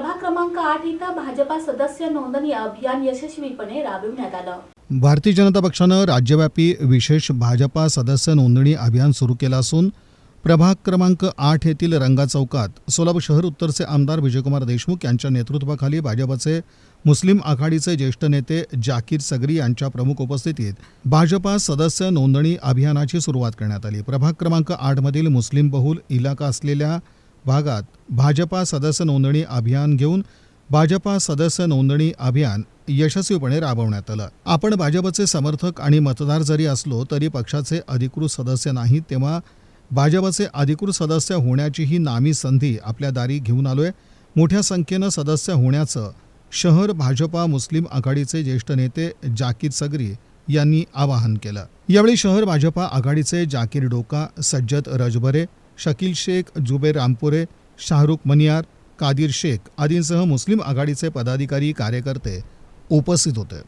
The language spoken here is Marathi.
प्रभाग क्रमांक 8 इथं भाजपा सदस्य नोंदणी अभियान यशस्वीपणे राबविण्यात आलं। भारतीय जनता पक्षानं राज्यव्यापी विशेष भाजपा सदस्य नोंदणी अभियान सुरू केलं असून प्रभाग क्रमांक 8 येथील रंगा चौकात सोलापूर शहर उत्तरचे आमदार विजयकुमार देशमुख यांच्या नेतृत्वाखाली भाजपचे मुस्लिम आघाडीचे ज्येष्ठ नेते जाकीर सगरी यांच्या प्रमुख उपस्थितीत भाजपा सदस्य नोंदणी अभियानाची सुरुवात करण्यात आली। प्रभाग क्रमांक 8 मधील मुस्लिम बहुल इलाका असलेल्या भागात भाजपा सदस्य नोंदणी अभियान घेऊन भाजपा सदस्य नोंदणी अभियान यशस्वीपणे राबवण्यात आलं। आपण भाजपचे समर्थक आणि मतदार जरी असलो तरी पक्षाचे अधिकृत सदस्य नाहीत, तेव्हा भाजपचे अधिकृत सदस्य होण्याची ही नामी संधी आपल्या दारी घेऊन आलोय। मोठ्या संख्येनं सदस्य होण्याचं शहर भाजपा मुस्लिम आघाडीचे ज्येष्ठ नेते जाकीर सगरी यांनी आवाहन केलं। यावेळी शहर भाजपा आघाडीचे जाकीर डोका, सज्जद रजबरे, शकील शेख, जुबेर रामपुरे, शाहरुख मनियार, कादिर शेख आदींसह मुस्लिम आघाडीचे पदाधिकारी कार्यकर्ते उपस्थित होते।